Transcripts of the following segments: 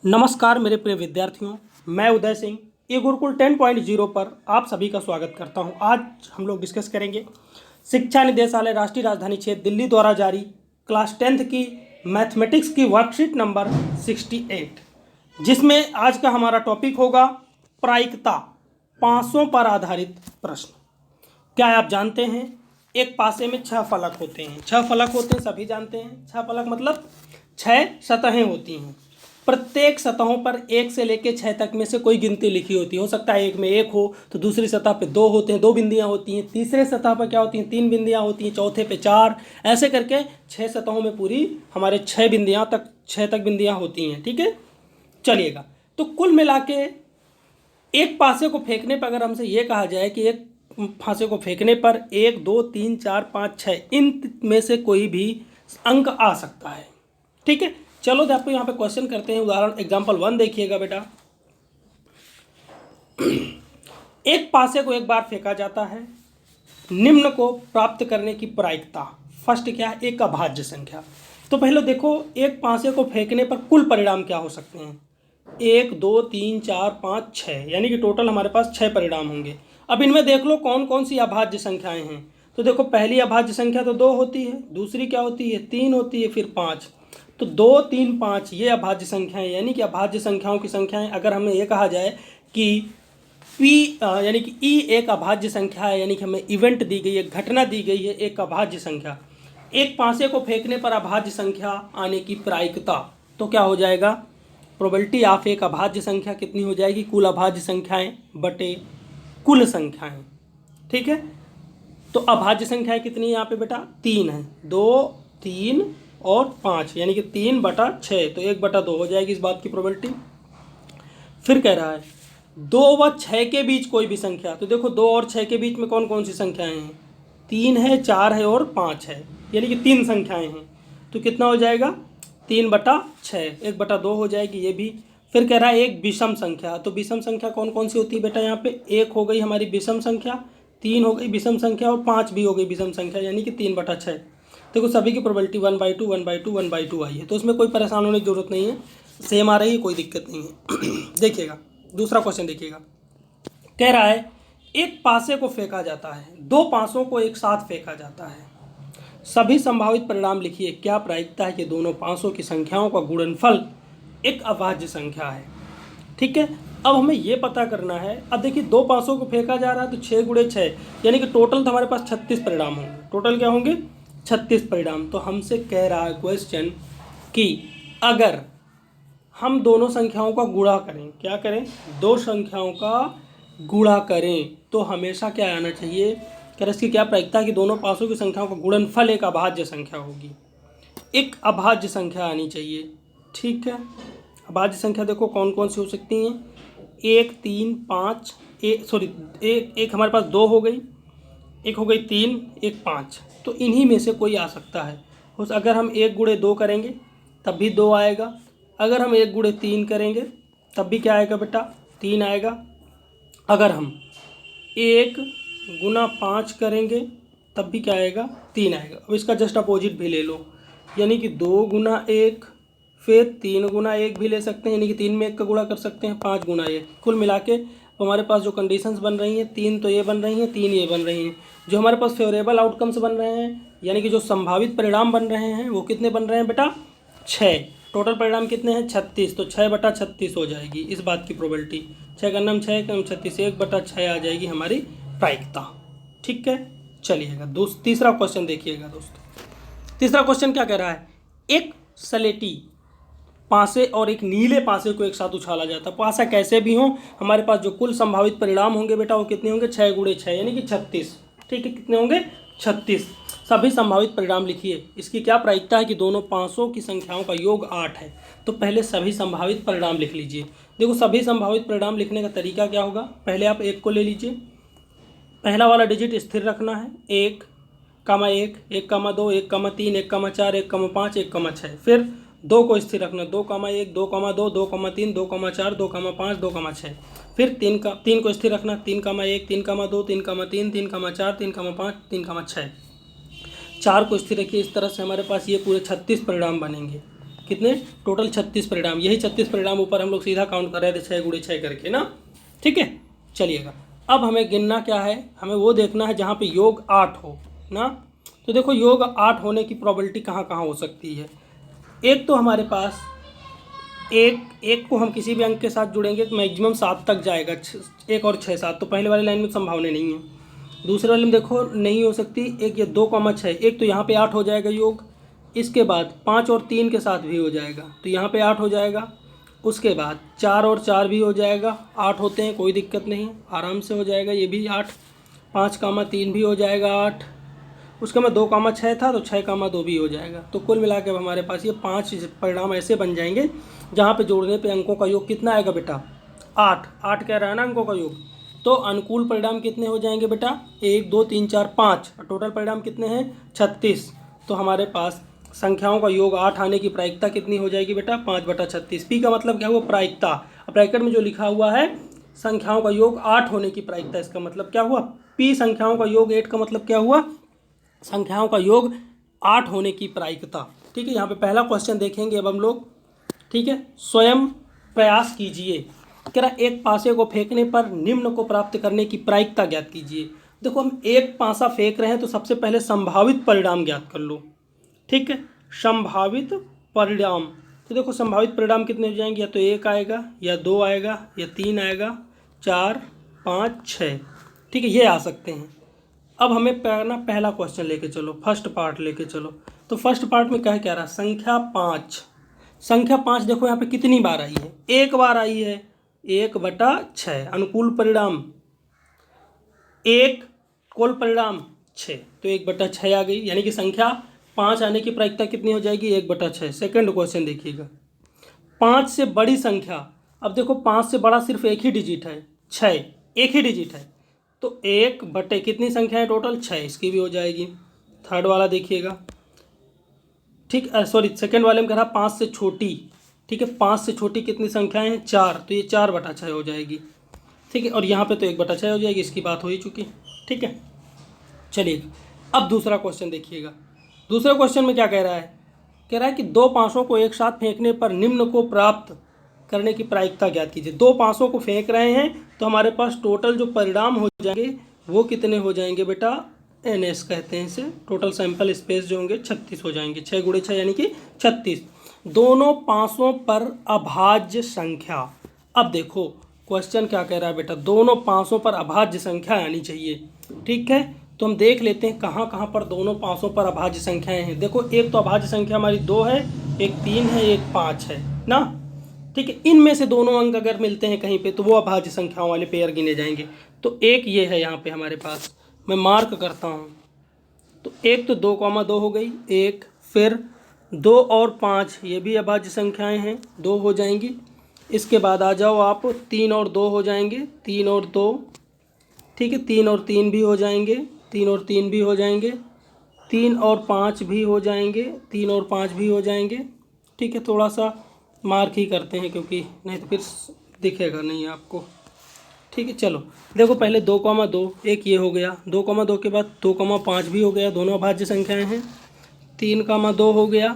नमस्कार मेरे प्रिय विद्यार्थियों, मैं उदय सिंह ई गुरुकुल 10.0 पर आप सभी का स्वागत करता हूं। आज हम लोग डिस्कस करेंगे शिक्षा निदेशालय राष्ट्रीय राजधानी क्षेत्र दिल्ली द्वारा जारी क्लास 10th की मैथमेटिक्स की वर्कशीट नंबर 68, जिसमें आज का हमारा टॉपिक होगा प्रायिकता, पासों पर आधारित प्रश्न। क्या आप जानते हैं एक पासे में 6 फलक होते हैं। 6 फलक होते हैं, सभी जानते हैं। 6 फलक मतलब 6 सतहें होती हैं। प्रत्येक सतहों पर 1 से लेकर 6 तक में से कोई गिनती लिखी होती है। हो सकता है एक में 1 हो तो दूसरी सतह पे 2 होते हैं, 2 बिंदियां होती हैं। तीसरे सतह पर क्या होती हैं, 3 बिंदियां होती हैं। चौथे पे 4, ऐसे करके 6 सतहों में पूरी हमारे 6 तक बिंदियां होती हैं। ठीक है, चलिएगा। तो कुल मिला के एक पासे को फेंकने पर अगर हमसे ये कहा जाए कि एक फांसे को फेंकने पर 1, 2, 3, 4, 5, 6 इन में से कोई भी अंक आ सकता है। ठीक है, चलो तो आपको यहाँ पे क्वेश्चन करते हैं। उदाहरण एग्जाम्पल 1 देखिएगा बेटा। एक पासे को एक बार फेंका जाता है, निम्न को प्राप्त करने की प्रायिकता। फर्स्ट क्या है, एक अभाज्य संख्या। तो पहले देखो एक पासे को फेंकने पर कुल परिणाम क्या हो सकते हैं। 1, 2, 3, 4, 5, 6, यानी कि टोटल हमारे पास 6 परिणाम होंगे। अब इनमें देख लो कौन कौन सी अभाज्य संख्याएं हैं। तो देखो पहली अभाज्य संख्या तो 2 होती है, दूसरी क्या होती है, 3 होती है, फिर 5। तो 2, 3, 5 ये अभाज्य संख्याएं, यानी कि अभाज्य संख्याओं की संख्याएं। अगर हमें ये कहा जाए कि P यानी कि E एक अभाज्य संख्या है, यानी कि हमें इवेंट दी गई है, घटना दी गई है, एक अभाज्य संख्या। एक पासे को फेंकने पर अभाज्य संख्या आने की प्रायिकता, तो क्या हो जाएगा, प्रोबेबिलिटी ऑफ एक अभाज्य संख्या कितनी हो जाएगी, कुल अभाज्य संख्याएं बटे कुल संख्याएं। ठीक है, तो अभाज्य संख्याएं कितनी है यहाँ पे बेटा, 3 है। 2, 3 और 5, यानी कि 3/6, तो 1/2 हो जाएगी इस बात की प्रोबेबिलिटी। फिर कह रहा है 2 व 6 के बीच कोई भी संख्या। तो देखो 2 और 6 के बीच में कौन कौन सी संख्याएं हैं, 3 है, 4 है और 5 है, यानी कि 3 संख्याएं हैं। तो कितना हो जाएगा, 3/6, 1/2 हो जाएगी ये भी। फिर कह रहा है एक विषम संख्या। तो विषम संख्या कौन कौन सी होती है बेटा, यहाँ पे 1 हो गई हमारी विषम संख्या, 3 हो गई विषम संख्या और 5 भी हो गई विषम संख्या, यानी कि 3/6। देखो सभी की प्रोबेबिलिटी 1/2, 1/2, 1/2 आई है। तो उसमें कोई परेशान होने की जरूरत नहीं है, सेम आ रही है, कोई दिक्कत नहीं है। देखिएगा दूसरा क्वेश्चन देखिएगा। कह रहा है एक पासे को फेंका जाता है, 2 पासों को एक साथ फेंका जाता है, सभी संभावित परिणाम लिखिए। क्या प्रायिकता है कि दोनों पासों की संख्याओं का गुणनफल एक अभाज्य संख्या है। ठीक है, अब हमें यह पता करना है। अब देखिए 2 पासों को फेंका जा रहा है, तो 6 × 6 यानी कि टोटल तो हमारे पास 36 परिणाम होंगे। टोटल क्या होंगे, 36 परिणाम। तो हमसे कह रहा है क्वेश्चन कि अगर हम दोनों संख्याओं का गुणा करें, क्या करें, 2 संख्याओं का गुणा करें, तो हमेशा क्या आना चाहिए, क्या इसकी क्या प्रायिकता है कि दोनों पासों की संख्याओं का गुणनफल एक अभाज्य संख्या होगी, एक अभाज्य संख्या आनी चाहिए। ठीक है, अभाज्य संख्या देखो कौन कौन सी हो सकती हैं, 1, 3, 5, एक हमारे पास 2 हो गई, एक हो गई 3, एक 5। तो इन्हीं में से कोई आ सकता है। अगर हम 1 × 2 करेंगे तब भी 2 आएगा, अगर हम 1 × 3 करेंगे तब भी क्या आएगा बेटा, 3 आएगा। अगर हम 1 × 5 करेंगे तब भी क्या आएगा, 3 आएगा। अब इसका जस्ट अपोजिट भी ले लो, यानी कि 2 × 1, फिर 3 × 1 भी ले सकते हैं, यानी कि 3 में 1 का गुणा कर सकते हैं, 5 × 1। कुल मिला के हमारे पास जो कंडीशंस बन रही हैं, 3 तो ये बन रही हैं, 3 ये बन रही हैं। जो हमारे पास फेवरेबल आउटकम्स बन रहे हैं, यानी कि जो संभावित परिणाम बन रहे हैं, वो कितने बन रहे हैं बेटा, 6। टोटल परिणाम कितने हैं, 36। तो 6/36 हो जाएगी इस बात की प्रोबेबिलिटी। 6 का नाम 6 कम 36, 1/6 आ जाएगी हमारी प्रायिकता। ठीक है, चलिएगा तीसरा क्वेश्चन देखिएगा दोस्तों। तीसरा क्वेश्चन क्या कह रहा है, एक सलेटी पासे और एक नीले पासे को एक साथ उछाला जाता है। पासा कैसे भी हो, हमारे पास जो कुल संभावित परिणाम होंगे बेटा वो कितने होंगे, 6 × 6 यानी कि 36। ठीक है, कितने होंगे, 36। सभी संभावित परिणाम लिखिए। इसकी क्या प्रायिकता है कि दोनों पासों की संख्याओं का योग 8 है। तो पहले सभी संभावित परिणाम लिख लीजिए। देखो सभी संभावित परिणाम लिखने का तरीका क्या होगा, पहले आप 1 को ले लीजिए, पहला वाला डिजिट स्थिर रखना है, 1, 1, 1, 2, 1, 3, 1, 4, 1, 5, 1, 6। फिर 2 को स्थिर रखना, 2, 1, 2, 2, 2, 3, 2, 4, 2, 5, 2, 6। फिर 3 को स्थिर रखना, 3, 1, 3, 2, 3, 3, 3, 4, 3, 5, 3, 6। 4 को स्थिर रखिए। इस तरह से हमारे पास ये पूरे 36 परिणाम बनेंगे। कितने टोटल 36 परिणाम। यही 36 परिणाम ऊपर हम लोग सीधा काउंट कर रहे थे 6 गुणे 6 करके ना। ठीक है, चलिएगा अब हमें गिनना क्या है, हमें वो देखना है जहाँ पे योग 8 हो ना। तो देखो योग 8 होने की प्रोबेबिलिटी कहाँ कहाँ हो सकती है। एक तो हमारे पास एक को हम किसी भी अंक के साथ जुड़ेंगे तो मैक्सिमम 7 तक जाएगा, 1 और 6 7, तो पहले वाली लाइन में संभावना नहीं है। दूसरे वाले में देखो नहीं हो सकती, एक ये 2,6, एक तो यहाँ पे 8 हो जाएगा योग, इसके बाद 5 और 3 के साथ भी हो जाएगा तो यहाँ पे 8 हो जाएगा, उसके बाद 4 और 4 भी हो जाएगा, 8 होते हैं कोई दिक्कत नहीं आराम से हो जाएगा, ये भी 8, 5,3 भी हो जाएगा 8, उसके बाद 2,6 था तो 6,2 भी हो जाएगा। तो कुल मिला के हमारे पास ये 5 परिणाम ऐसे बन जाएंगे जहाँ पे जोड़ने पे अंकों का योग कितना आएगा बेटा 8, 8 कह रहा है ना अंकों का योग। तो अनुकूल परिणाम कितने हो जाएंगे बेटा 1 2 3 4 5, टोटल परिणाम कितने हैं 36। तो हमारे पास संख्याओं का योग 8 आने की प्रायिकता कितनी हो जाएगी बेटा 5/36। पी का मतलब क्या हुआ प्रायिकता, ब्रैकेट में जो लिखा हुआ है संख्याओं का योग 8 होने की प्रायिकता, इसका मतलब क्या हुआ पी संख्याओं का योग 8 का मतलब क्या हुआ संख्याओं का योग 8 होने की प्रायिकता। ठीक है, यहाँ पे पहला क्वेश्चन देखेंगे अब हम लोग। ठीक है, स्वयं प्रयास कीजिए, कह रहा एक पासे को फेंकने पर निम्न को प्राप्त करने की प्रायिकता ज्ञात कीजिए। देखो हम एक पासा फेंक रहे हैं तो सबसे पहले संभावित परिणाम ज्ञात कर लो। ठीक है, संभावित परिणाम, तो देखो संभावित परिणाम कितने हो जाएंगे, या तो 1 आएगा या 2 आएगा या 3 आएगा, 4 5 6। ठीक है, ये आ सकते हैं। अब हमें पहला क्वेश्चन लेके चलो, फर्स्ट पार्ट लेके चलो। तो फर्स्ट पार्ट में क्या रहा संख्या 5, संख्या 5 देखो यहाँ पे कितनी बार आई है, एक बार आई है 1/6। अनुकूल परिणाम 1, कुल परिणाम 6, तो 1/6 आ गई, यानी कि संख्या 5 आने की प्रायिकता कितनी हो जाएगी 1/6। सेकंड क्वेश्चन देखिएगा, 5 से बड़ी संख्या, अब देखो 5 से बड़ा सिर्फ एक ही डिजिट है 6, एक ही डिजिट है, तो 1/, कितनी संख्या है टोटल 6, इसकी भी हो जाएगी। थर्ड वाला देखिएगा, ठीक सॉरी सेकंड वाले में कह रहा 5 से छोटी। ठीक है, 5 से छोटी कितनी संख्याएं हैं 4, तो ये 4/6 हो जाएगी। ठीक है, और यहाँ पे तो 1/6 हो जाएगी, इसकी बात हो ही चुकी। ठीक है, चलिए अब दूसरा क्वेश्चन देखिएगा। दूसरे क्वेश्चन में क्या कह रहा है, कह रहा है कि 2 पासों को एक साथ फेंकने पर निम्न को प्राप्त करने की प्रायिकता ज्ञात कीजिए। 2 पासों को फेंक रहे हैं तो हमारे पास टोटल जो परिणाम हो जाएंगे वो कितने हो जाएंगे बेटा NS कहते हैं इसे, टोटल सैंपल स्पेस जो होंगे 36 हो जाएंगे, 6 गुणे 6 यानी कि 36। दोनों पासों पर अभाज्य संख्या, अब देखो क्वेश्चन क्या कह रहा है बेटा, दोनों पासों पर अभाज्य संख्या आनी चाहिए। ठीक है, तो हम देख लेते हैं कहाँ कहाँ पर दोनों पासों पर अभाज्य संख्याएं हैं। देखो एक तो अभाज्य संख्या हमारी 2 है, एक 3 है, एक 5 है ना। ठीक है, इनमें से दोनों अंक अगर मिलते हैं कहीं पे तो वो अभाज्य संख्याओं वाले पेयर गिने जाएंगे। तो एक ये है यहाँ पे हमारे पास, मैं मार्क करता हूँ। तो एक तो 2,2 हो गई एक, फिर 2 और 5 ये भी अभाज्य संख्याएं हैं, 2 हो जाएंगी। इसके बाद आ जाओ आप, 3 और 2 हो जाएंगे, 3 और 2। ठीक है, 3 और 3 भी हो जाएंगे, 3 और 3 भी हो जाएंगे, 3 और 5 भी हो जाएंगे, 3 और 5 भी हो जाएंगे। ठीक है, थोड़ा सा मार्क ही करते हैं क्योंकि नहीं तो फिर दिखेगा नहीं आपको। ठीक है, चलो देखो पहले 2,2 एक ये हो गया, 2,2 के बाद 2,5 भी हो गया, दोनों अभाज्य संख्याएं हैं। 3,2 हो गया,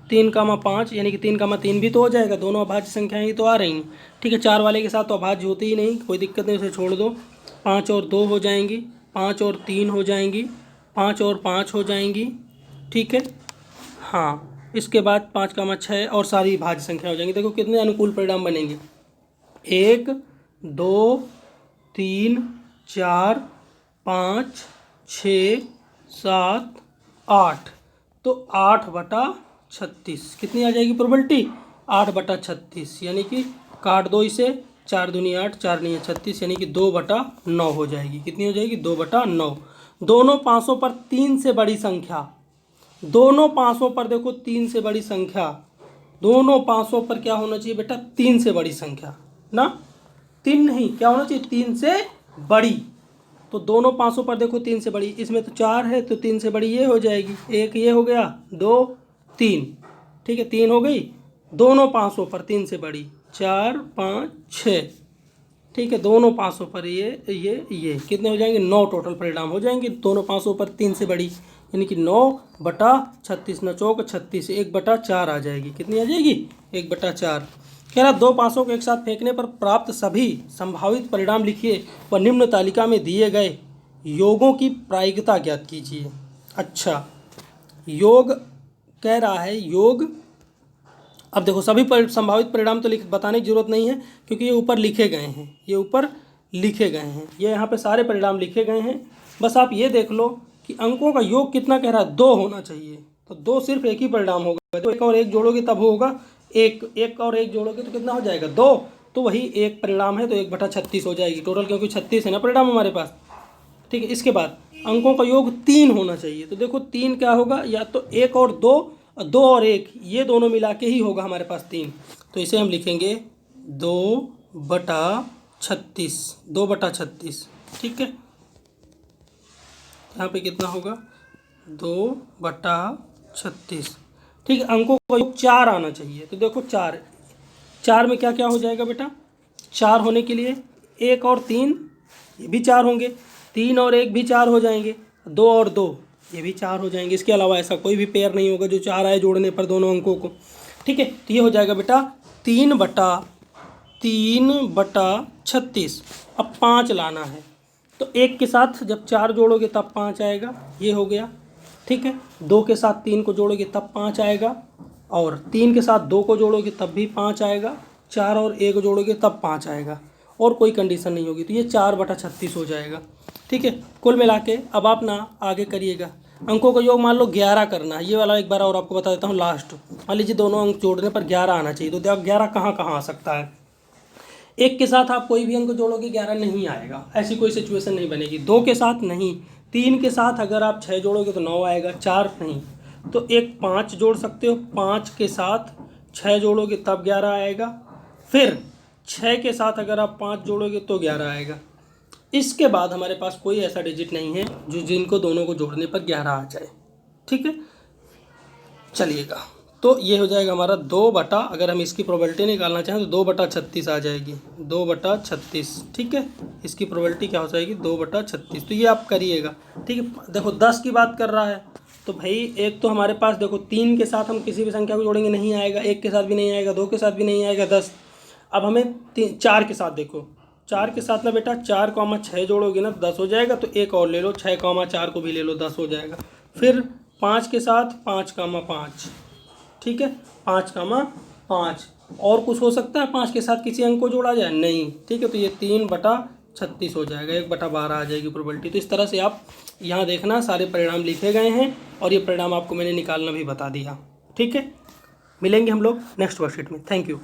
3,5 यानी कि 3,3 भी तो हो जाएगा, दोनों अभाज्य संख्याएं ही तो आ रही हैं। ठीक है, 4 वाले के साथ तो अभाज्य होती ही नहीं, कोई दिक्कत नहीं, उसे छोड़ दो। 5 और 2 हो जाएंगी, 5 और 3 हो जाएंगी, 5 और 5 हो जाएंगी। ठीक है, हाँ इसके बाद 5,6 और सारी भाज्य संख्या हो जाएंगी। देखो कितने अनुकूल परिणाम बनेंगे, 1 2 3 4 5 6 7 8, तो 8/36 कितनी आ जाएगी प्रोबेबिलिटी 8/36, यानी कि काट दो इसे, 4 दूनी 8, 4 नहीं 36, यानी कि 2/9 हो जाएगी। कितनी हो जाएगी 2/9। दोनों पासों पर 3 से बड़ी संख्या, दोनों पासों पर देखो 3 से बड़ी संख्या, दोनों पासों पर क्या होना चाहिए बेटा 3 से बड़ी संख्या ना, 3 नहीं क्या होना चाहिए 3 से बड़ी। तो दोनों पासों पर देखो 3 से बड़ी, इसमें तो 4 है तो 3 से बड़ी ये हो जाएगी, एक ये हो गया 2 3। ठीक है, 3 हो गई, दोनों पासों पर 3 से बड़ी 4 5 6। ठीक है, दोनों पासों पर ये कितने हो जाएंगे 9 टोटल परिणाम हो जाएंगे, दोनों पासों पर 3 से बड़ी। यानी कि 9/36, 9 चौक 36, 1/4 आ जाएगी। कितनी आ जाएगी? 1/4। कह रहा 2 पासों को एक साथ फेंकने पर प्राप्त सभी संभावित परिणाम लिखिए व निम्न तालिका में दिए गए योगों की प्रायिकता ज्ञात कीजिए। अच्छा, योग कह रहा है, योग। अब देखो सभी संभावित परिणाम तो बताने की जरूरत नहीं है क्योंकि ये ऊपर लिखे गए हैं, ये ऊपर लिखे गए हैं, ये यहाँ पे सारे परिणाम लिखे गए हैं। बस आप ये देख लो कि अंकों का योग कितना कह रहा है, 2 होना चाहिए। तो 2 सिर्फ एक ही परिणाम होगा, तो 1 और 1 जोड़ोगे तब होगा 1, 1 और 1 जोड़ोगे तो कितना हो जाएगा? 2। तो वही एक परिणाम है, तो 1/36 हो जाएगी टोटल, क्योंकि 36 है ना परिणाम हमारे पास। ठीक है, इसके बाद अंकों का योग 3 होना चाहिए। तो देखो 3 क्या होगा, या तो 1 और 2, 2 और 1, ये दोनों मिला के ही होगा हमारे पास 3। तो इसे हम लिखेंगे 2/36, 2/36। ठीक है, यहाँ पे कितना होगा? 2/36। ठीक है, अंकों का योग 4 आना चाहिए। तो देखो 4 में क्या क्या हो जाएगा बेटा? 4 होने के लिए 1 और 3 ये भी 4 होंगे, 3 और 1 भी 4 हो जाएंगे, 2 और 2 ये भी 4 हो जाएंगे। इसके अलावा ऐसा कोई भी पेयर नहीं होगा जो 4 आए जोड़ने पर दोनों अंकों को। ठीक है, तो ये हो जाएगा बेटा 3/36। अब 5 लाना है, तो 1 के साथ जब 4 जोड़ोगे तब 5 आएगा, ये हो गया। ठीक है, 2 के साथ 3 को जोड़ोगे तब 5 आएगा, और 3 के साथ 2 को जोड़ोगे तब भी 5 आएगा, 4 और 1 जोड़ोगे तब 5 आएगा, और कोई कंडीशन नहीं होगी। तो ये 4/36 हो जाएगा। ठीक है, कुल मिला के अब आप ना आगे करिएगा। अंकों का योग मान लो 11 करना है, ये वाला एक बार और आपको बता देता हूँ लास्ट। मान लीजिए दोनों अंक जोड़ने पर 11 आना चाहिए, तो देखो 11 कहाँ कहाँ आ सकता है। 1 के साथ आप कोई भी अंक जोड़ोगे 11 नहीं आएगा, ऐसी कोई सिचुएशन नहीं बनेगी। 2 के साथ नहीं, 3 के साथ अगर आप 6 जोड़ोगे तो 9 आएगा, 4 नहीं, तो एक 5 जोड़ सकते हो, 5 के साथ 6 जोड़ोगे तब 11 आएगा, फिर 6 के साथ अगर आप 5 जोड़ोगे तो 11 आएगा। इसके बाद हमारे पास कोई ऐसा डिजिट नहीं है जो जिनको दोनों को जोड़ने पर 11 आ जाए। ठीक है, चलिएगा, तो ये हो जाएगा हमारा 2 बटा, अगर हम इसकी प्रोबेबिलिटी निकालना चाहें तो 2/36 आ जाएगी, 2/36। ठीक है, इसकी प्रोबेबिलिटी क्या हो जाएगी? 2/36। तो ये आप करिएगा। ठीक है, देखो 10 की बात कर रहा है, तो भाई एक तो हमारे पास देखो 3 के साथ हम किसी भी संख्या को जोड़ेंगे नहीं आएगा, 1 के साथ भी नहीं आएगा, 2 के साथ भी नहीं आएगा, 10। अब हमें 4 के साथ देखो, 4 के साथ ना बेटा 4,6 जोड़ोगे ना 10 हो जाएगा, तो एक और ले लो, 6,4 को भी ले लो, 10 हो जाएगा। फिर 5 के साथ 5,5। ठीक है, 5,5 और कुछ हो सकता है 5 के साथ किसी अंक को जोड़ा जाए? नहीं। ठीक है, तो ये 3/36 हो जाएगा, 1/12 आ जाएगी प्रोबेबिलिटी। तो इस तरह से आप यहाँ देखना सारे परिणाम लिखे गए हैं, और ये परिणाम आपको मैंने निकालना भी बता दिया। ठीक है, मिलेंगे हम लोग नेक्स्ट वर्कशीट में। Thank you.